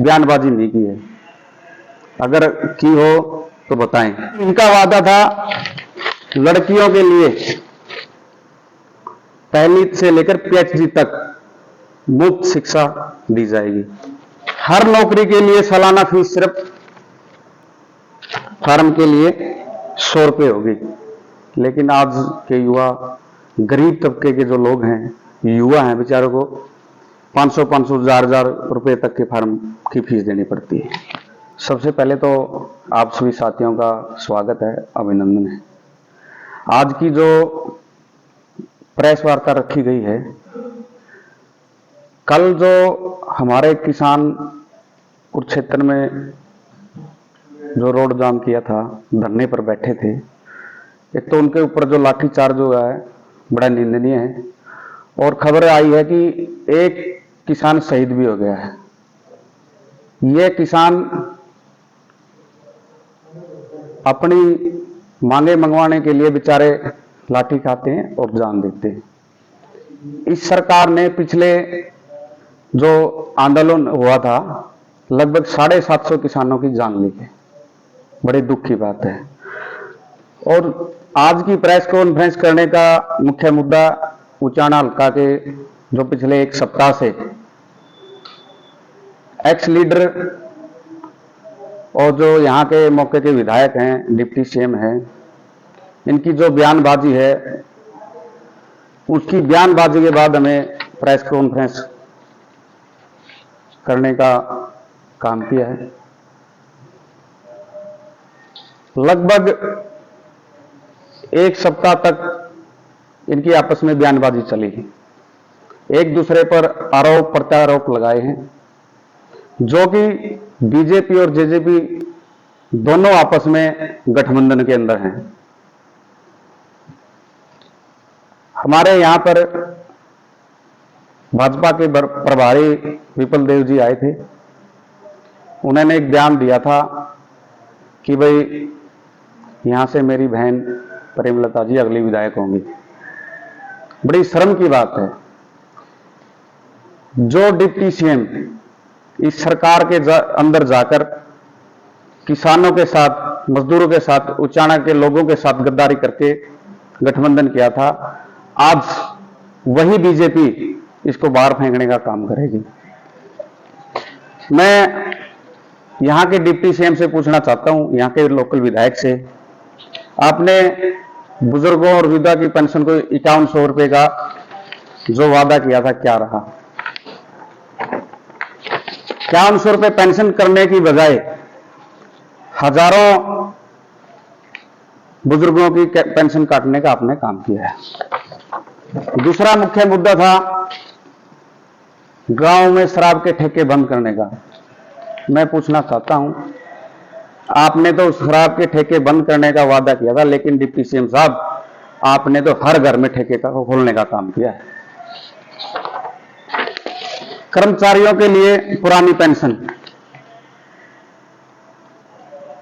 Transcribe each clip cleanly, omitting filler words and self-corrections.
बयानबाजी नहीं की है। अगर की हो तो बताएं। इनका वादा था लड़कियों के लिए पहली से लेकर पीएचडी तक मुफ्त शिक्षा दी जाएगी। हर नौकरी के लिए सालाना फीस सिर्फ फार्म के लिए 100 रुपये होगी। लेकिन आज के युवा, गरीब तबके के जो लोग हैं, युवा हैं, बेचारों को 500 1000 रुपये तक के फार्म की फीस देनी पड़ती है। सबसे पहले तो आप सभी साथियों का स्वागत है, अभिनंदन है। आज की जो प्रेस वार्ता रखी गई है, कल जो हमारे किसान कुरुक्षेत्र में जो रोड जाम किया था, धरने पर बैठे थे, एक तो उनके ऊपर जो लाठीचार्ज हुआ है बड़ा निंदनीय है, और खबर आई है कि एक किसान शहीद भी हो गया है। ये किसान अपनी मांगे मंगवाने के लिए बेचारे लाठी खाते हैं और जान देते हैं। इस सरकार ने पिछले जो आंदोलन हुआ था, लगभग 750 किसानों की जान ली है। बड़ी दुख की बात है। और आज की प्रेस कॉन्फ्रेंस करने का मुख्य मुद्दा उचाना हल्का के जो पिछले एक सप्ताह से एक्स लीडर और जो यहाँ के मौके के विधायक हैं, डिप्टी सीएम हैं, इनकी जो बयानबाजी है, उसकी बयानबाजी के बाद हमें प्रेस कॉन्फ्रेंस करने का काम किया है। लगभग एक सप्ताह तक इनकी आपस में बयानबाजी चली है। एक दूसरे पर आरोप प्रत्यारोप लगाए हैं, जो कि बीजेपी और जेजेपी दोनों आपस में गठबंधन के अंदर हैं। हमारे यहां पर भाजपा के प्रभारी विपुल देव जी आए थे। उन्होंने एक बयान दिया था कि भाई यहां से मेरी बहन प्रेमलता जी अगली विधायक होंगी। बड़ी शर्म की बात है, जो डिप्टी सीएम इस सरकार के अंदर जाकर किसानों के साथ, मजदूरों के साथ, उचाना के लोगों के साथ गद्दारी करके गठबंधन किया था, आज वही बीजेपी इसको बाहर फेंकने का काम करेगी। मैं यहां के डिप्टी सीएम से पूछना चाहता हूं, यहां के लोकल विधायक से, आपने बुजुर्गों और विधवा की पेंशन को 5100 रुपए का जो वादा किया था, क्या रहा? 5100 रुपए पेंशन करने की बजाय हजारों बुजुर्गों की पेंशन काटने का आपने काम किया है। दूसरा मुख्य मुद्दा था गांव में शराब के ठेके बंद करने का। मैं पूछना चाहता हूं, आपने तो शराब के ठेके बंद करने का वादा किया था, लेकिन डिप्टी सीएम साहब, आपने तो हर घर में ठेके का खोलने का काम किया है। कर्मचारियों के लिए पुरानी पेंशन,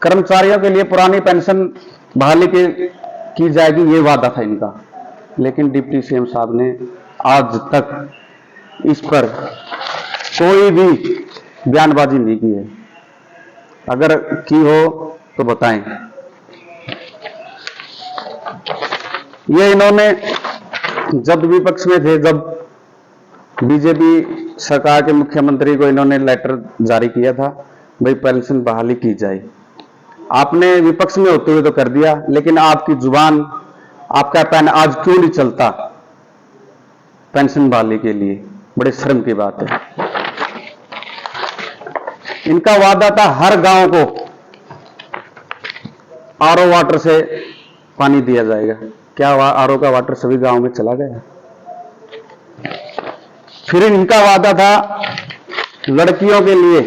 कर्मचारियों के लिए पुरानी पेंशन बहाली की जाएगी, ये वादा था इनका, लेकिन डिप्टी सीएम साहब ने आज तक इस पर कोई भी बयानबाजी नहीं की है। अगर की हो तो बताएं। ये इन्होंने जब विपक्ष में थे, जब बीजेपी सरकार के मुख्यमंत्री को इन्होंने लेटर जारी किया था, भाई पेंशन बहाली की जाए। आपने विपक्ष में होते हुए तो कर दिया, लेकिन आपकी जुबान, आपका पेन आज क्यों नहीं चलता पेंशन बहाली के लिए? बड़े शर्म की बात है। इनका वादा था हर गांव को आरओ वाटर से पानी दिया जाएगा। क्या आरओ का वाटर सभी गांव में चला गया? फिर इनका वादा था लड़कियों के लिए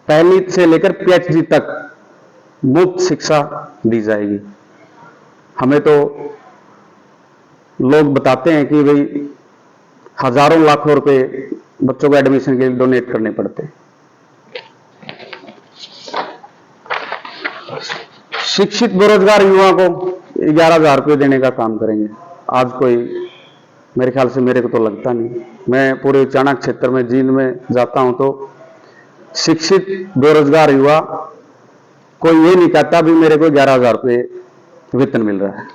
पहली से लेकर पीएचडी तक मुफ्त शिक्षा दी जाएगी। हमें तो लोग बताते हैं कि भाई हजारों लाखों रुपए बच्चों को एडमिशन के लिए डोनेट करने पड़ते हैं। शिक्षित बेरोजगार युवाओं को 11,000 रुपये देने का काम करेंगे। आज कोई, मेरे ख्याल से, मेरे को तो लगता नहीं मैं पूरे उचाना क्षेत्र में जींद में जाता हूं तो शिक्षित बेरोजगार युवा कोई ये नहीं कहता भी मेरे को 11,000 रुपये वेतन मिल रहा है।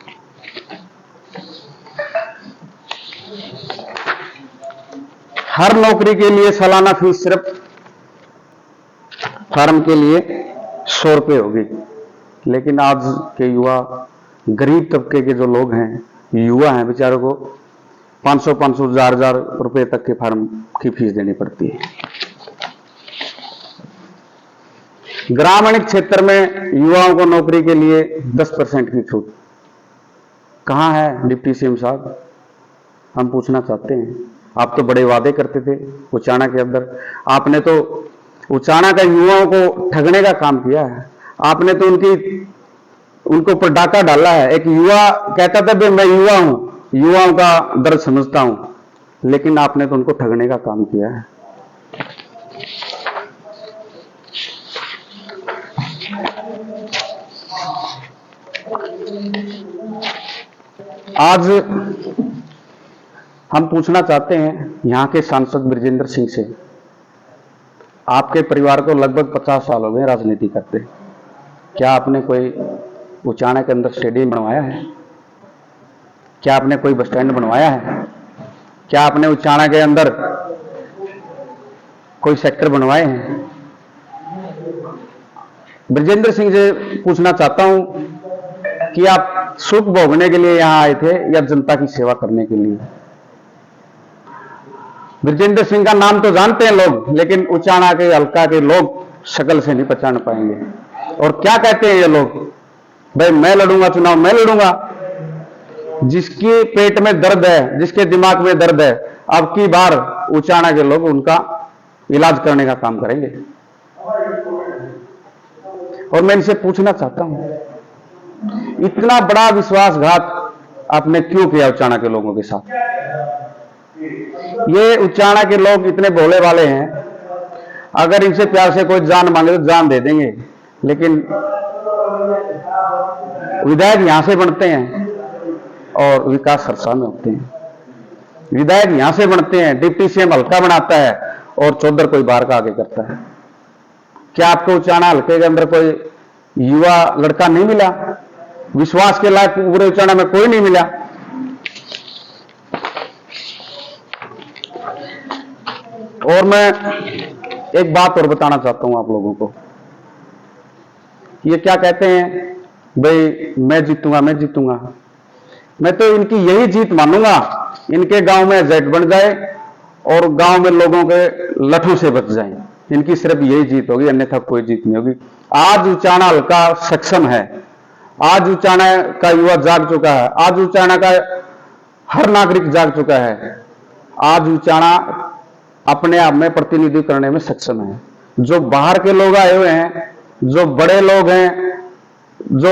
हर नौकरी के लिए सालाना फीस सिर्फ फार्म के लिए 100 रुपये होगी, लेकिन आज के युवा, गरीब तबके के जो लोग हैं, युवा हैं, बेचारों को 500-500, 1,000 रुपये तक के फार्म की फीस देनी पड़ती है। ग्रामीण क्षेत्र में युवाओं को नौकरी के लिए 10% की छूट कहां है डिप्टी सीएम साहब? हम पूछना चाहते हैं। आप तो बड़े वादे करते थे उचाना के अंदर, आपने तो उचाना का युवाओं को ठगने का काम किया है। आपने तो उनको ऊपर डाका डाला है। एक युवा कहता था भाई मैं युवा हूं, युवाओं का दर्द समझता हूं, लेकिन आपने तो उनको ठगने का काम किया है। आज हम पूछना चाहते हैं यहां के सांसद बृजेंद्र सिंह से, आपके परिवार को लगभग 50 साल हो गए राजनीति करते, क्या आपने कोई उचाना के अंदर स्टेडियम बनवाया है? क्या आपने कोई बस स्टैंड बनवाया है? क्या आपने उचाना के अंदर कोई सेक्टर बनवाए हैं? बृजेंद्र सिंह से पूछना चाहता हूं कि आप सुख भोगने के लिए यहां आए थे या जनता की सेवा करने के लिए? बृजेंद्र सिंह का नाम तो जानते हैं लोग, लेकिन उचाना के हल्का के लोग शक्ल से नहीं पहचान पाएंगे। और क्या कहते हैं ये लोग, भाई मैं लड़ूंगा चुनाव, मैं लड़ूंगा। जिसके पेट में दर्द है, जिसके दिमाग में दर्द है, अब की बार उचाना के लोग उनका इलाज करने का काम करेंगे। और मैं इनसे पूछना चाहता हूं, इतना बड़ा विश्वासघात आपने क्यों किया उचाना के लोगों के साथ? ये उचाना के लोग इतने भोले वाले हैं, अगर इनसे प्यार से कोई जान मांगे तो जान दे देंगे, लेकिन विधायक यहां से बनते हैं और विकास सरसा में होते हैं। विधायक यहां से बनते हैं, डिप्टी सीएम हल्का बनाता है और चौधर कोई बाहर का आगे करता है। क्या आपको उचाना हल्के के अंदर कोई युवा लड़का नहीं मिला? विश्वास के लायक पूरे उचाना में कोई नहीं मिला? और मैं एक बात और बताना चाहता हूं आप लोगों को, ये क्या कहते हैं भाई मैं जीतूंगा, मैं जीतूंगा। मैं तो इनकी यही जीत मानूंगा, इनके गांव में जेट बन जाए और गांव में लोगों के लठों से बच जाएं। इनकी सिर्फ यही जीत होगी, अन्यथा कोई जीत नहीं होगी। आज उचाना हल्का सक्षम है, आज उचाना का युवा जाग चुका है, आज उचाना का हर नागरिक जाग चुका है। आज उचाना अपने आप में प्रतिनिधि करने में सक्षम है। जो बाहर के लोग आए हुए हैं, जो बड़े लोग हैं, जो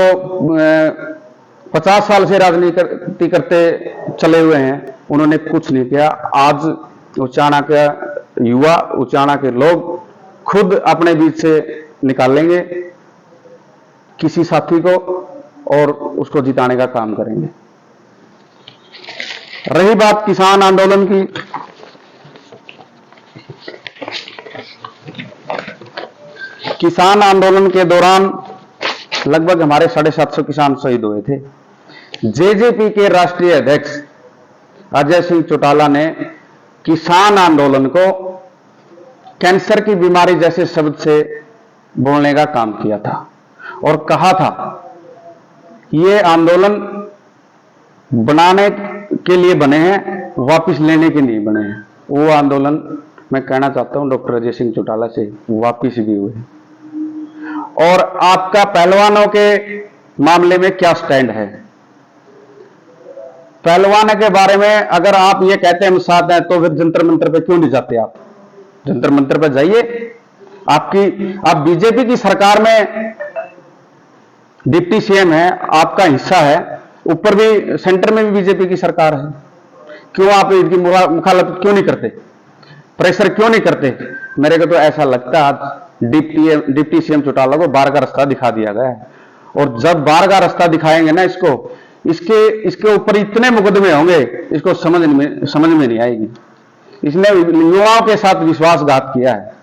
50 साल से राजनीति करते चले हुए हैं, उन्होंने कुछ नहीं किया। आज उचाना का युवा, उचाना के लोग खुद अपने बीच से निकालेंगे किसी साथी को और उसको जिताने का काम करेंगे। रही बात किसान आंदोलन की, किसान आंदोलन के दौरान लगभग हमारे 750 किसान शहीद हुए थे। जेजेपी के राष्ट्रीय अध्यक्ष अजय सिंह चौटाला ने किसान आंदोलन को कैंसर की बीमारी जैसे शब्द से बोलने का काम किया था और कहा था ये आंदोलन बनाने के लिए बने हैं, वापस लेने के नहीं बने हैं। वो आंदोलन मैं कहना चाहता हूं डॉक्टर अजय सिंह चौटाला से वापस भी हुए। और आपका पहलवानों के मामले में क्या स्टैंड है? पहलवान के बारे में अगर आप ये कहते हैं हम साथ हैं, तो फिर जंतर मंतर पे क्यों नहीं जाते? आप जंतर मंतर पे जाइए। आप बीजेपी की सरकार में डिप्टी सीएम है, आपका हिस्सा है, ऊपर भी सेंटर में भी बीजेपी की सरकार है, क्यों आप इनकी मुखालफत क्यों नहीं करते? प्रेशर क्यों नहीं करते? मेरे को तो ऐसा लगता है आज डिप्टी सीएम चौटाला को बाहर का रास्ता दिखा दिया गया है। और जब बाहर का रास्ता दिखाएंगे ना इसके ऊपर इतने मुकदमे होंगे, इसको समझ में नहीं आएगी। इसने युवाओं के साथ विश्वासघात किया है।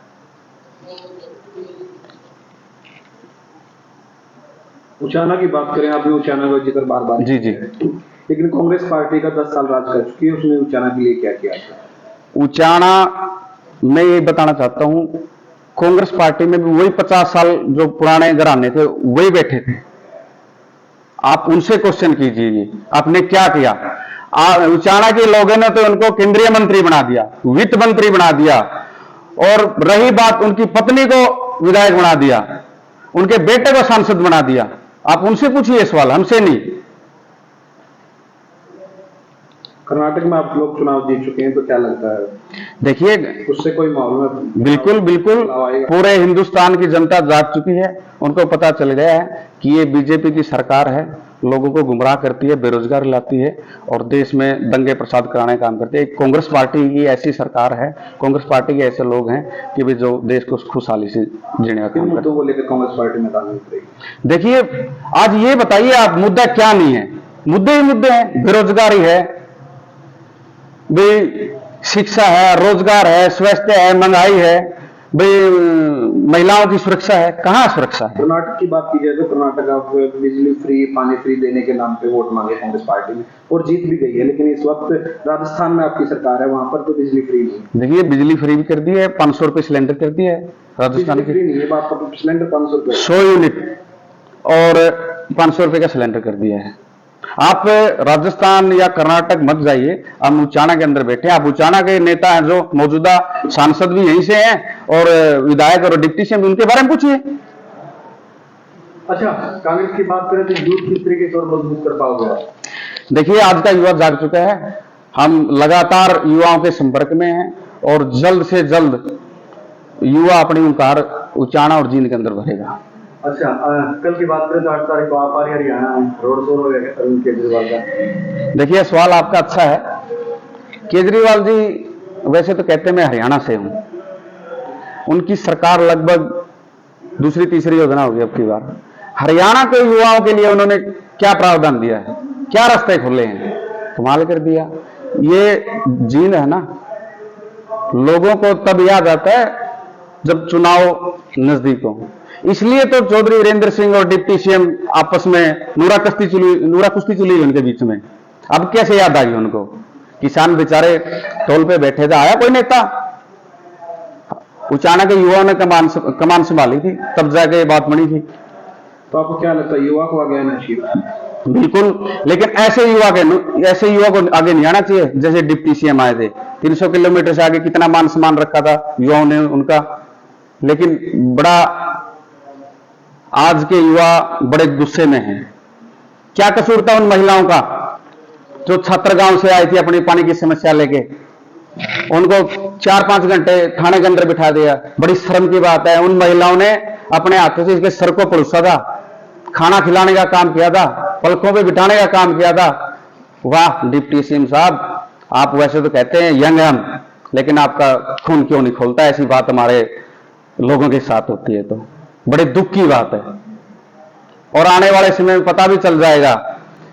उचाना की बात करें, आप भी उचाना का जिक्र बार बार, जी जी, लेकिन कांग्रेस पार्टी का 10 साल राज कर चुकी है, उसने उचाना के लिए क्या किया था? उचाना, मैं ये बताना चाहता हूं, कांग्रेस पार्टी में भी वही 50 साल जो पुराने घराने थे वही बैठे थे। आप उनसे क्वेश्चन कीजिए आपने क्या किया। उचाना के लोगों ने तो उनको केंद्रीय मंत्री बना दिया, वित्त मंत्री बना दिया, और रही बात उनकी पत्नी को विधायक बना दिया, उनके बेटे को सांसद बना दिया। आप उनसे पूछिए सवाल, हमसे नहीं। कर्नाटक में आप लोग चुनाव जीत चुके हैं, तो क्या लगता है, देखिए उससे कोई माहौल में? बिल्कुल बिल्कुल, पूरे हिंदुस्तान की जनता जाग चुकी है, उनको पता चल गया है कि ये बीजेपी की सरकार है, लोगों को गुमराह करती है, बेरोजगार लाती है और देश में दंगे प्रसाद कराने का काम करती है। कांग्रेस पार्टी की ऐसी सरकार है, कांग्रेस पार्टी के ऐसे लोग हैं कि भी जो देश को खुशहाली से जीने का काम करते हैं। को लेकर कांग्रेस पार्टी मैदान में उतरेगी। देखिए आज ये बताइए आप, मुद्दा क्या नहीं है? मुद्दे ही मुद्दे हैं, बेरोजगारी है, भाई शिक्षा है, रोजगार है, स्वास्थ्य है, महंगाई है, भाई महिलाओं की सुरक्षा है। कहां सुरक्षा है? कर्नाटक की बात की जाए तो कर्नाटक आप बिजली फ्री, पानी फ्री देने के नाम पे वोट मांगे कांग्रेस पार्टी ने और जीत भी गई है, लेकिन इस वक्त राजस्थान में आपकी सरकार है, वहां पर तो बिजली फ्री नहीं। देखिए बिजली फ्री भी कर दी है, 500 रुपए सिलेंडर कर दिया है राजस्थान की। फ्री नहीं है बात, सिलेंडर 500 रुपए, 100 यूनिट और 500 रुपए का सिलेंडर कर दिया है। आप राजस्थान या कर्नाटक मत जाइए, हम उचाना के अंदर बैठे। आप उचाना के नेता हैं, जो मौजूदा सांसद भी यहीं से हैं और विधायक और डिप्टी सीएम, उनके बारे में पूछिए। अच्छा, कांग्रेस की बात करें तो यूथ किस तरीके से और मजबूत कर पाओगे? देखिए आज का युवा जाग चुका है, हम लगातार युवाओं के संपर्क में हैं और जल्द से जल्द युवा अपनी उंकार उचाना और जींद के अंदर भरेगा। अच्छा, कल की बात करें तो 8 तारीख को आप आ रही हरियाणा में, रोड शो होगा अरविंद केजरीवाल का। देखिए सवाल आपका अच्छा है। केजरीवाल जी वैसे तो कहते हैं मैं हरियाणा से हूं, उनकी सरकार लगभग दूसरी तीसरी योजना होगी अब की बार। हरियाणा के युवाओं के लिए उन्होंने क्या प्रावधान दिया है, क्या रास्ते खोले हैं, कमाल कर दिया। ये जींद है ना, लोगों को तब याद आता है जब चुनाव नजदीक हो। इसलिए तो चौधरी वीरेंद्र सिंह और डिप्टी सीएम आपस में नूरा कुश्ती चली उनके बीच में। अब कैसे याद आ गई उनको? किसान बेचारे टोल पे बैठे थे, आया कोई नेता? उचाना के युवाओं ने कमान संभाली थी, तब जाके ये बात बनी थी। तो आपको क्या लगता है, युवा को आ गया नशीब? बिल्कुल, लेकिन ऐसे युवा को आगे नहीं आना चाहिए जैसे डिप्टी सीएम आए थे। 300 किलोमीटर से आगे कितना मान सम्मान रखा था युवाओं ने उनका, लेकिन बड़ा आज के युवा बड़े गुस्से में हैं। क्या कसूर था उन महिलाओं का जो छात्रगांव से आई थी अपनी पानी की समस्या लेके? उनको 4-5 घंटे थाने के अंदर बिठा दिया। बड़ी शर्म की बात है, उन महिलाओं ने अपने हाथों से इसके सर को परोसा था, खाना खिलाने का काम किया था, पलकों पे बिठाने का काम किया था। वाह डिप्टी सीएम साहब, आप वैसे तो कहते हैं यंग हम, लेकिन आपका खून क्यों नहीं खोलता? ऐसी बात हमारे लोगों के साथ होती है तो बड़े दुख की बात है, और आने वाले समय में पता भी चल जाएगा।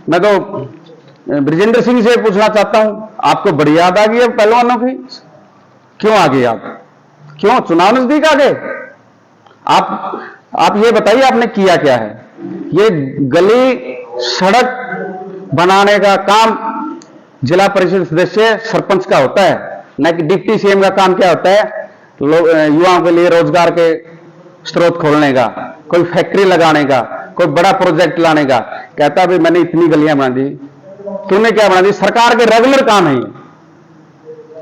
मैं तो ब्रिजेंद्र सिंह से पूछना चाहता हूं, आपको बड़ी याद आ गई अब पहलवानों की? क्यों आ गई आप? क्यों चुनाव नजदीक आ गए? आप ये बताइए आपने किया क्या है? ये गली सड़क बनाने का काम जिला परिषद सदस्य सरपंच का होता है, न कि डिप्टी सीएम का काम क्या होता है? युवाओं के लिए रोजगार के स्रोत खोलने का, कोई फैक्ट्री लगाने का, कोई बड़ा प्रोजेक्ट लाने का। कहता भी मैंने इतनी गलियां बना दी, तूने क्या बना दी? सरकार के रेगुलर काम है।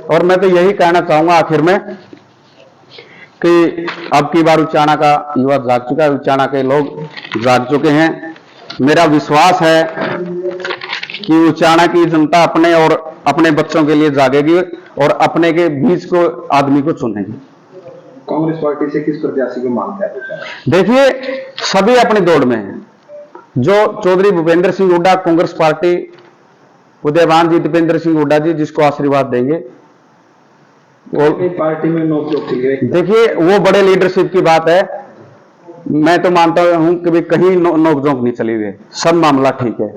और मैं तो यही कहना चाहूंगा आखिर में कि अब की बार उचाना का युवा जाग चुका है, उचाना के लोग जाग चुके हैं। मेरा विश्वास है कि उचाना की जनता अपने और अपने बच्चों के लिए जागेगी और अपने के बीच को आदमी को चुनेगी। कांग्रेस पार्टी से किस प्रत्याशी को मांगता है? देखिए सभी अपनी दौड़ में हैं। जो चौधरी भूपेंद्र सिंह हुड्डा, कांग्रेस पार्टी, उदयभान जी, दीपेंद्र सिंह हुड्डा जी जिसको आशीर्वाद देंगे वो पार्टी में नोक-झोंक की है। देखिए वो बड़े लीडरशिप की बात है। मैं तो मानता हूं कि कहीं नोक-झोंक नहीं चली हुई है, सब मामला ठीक है।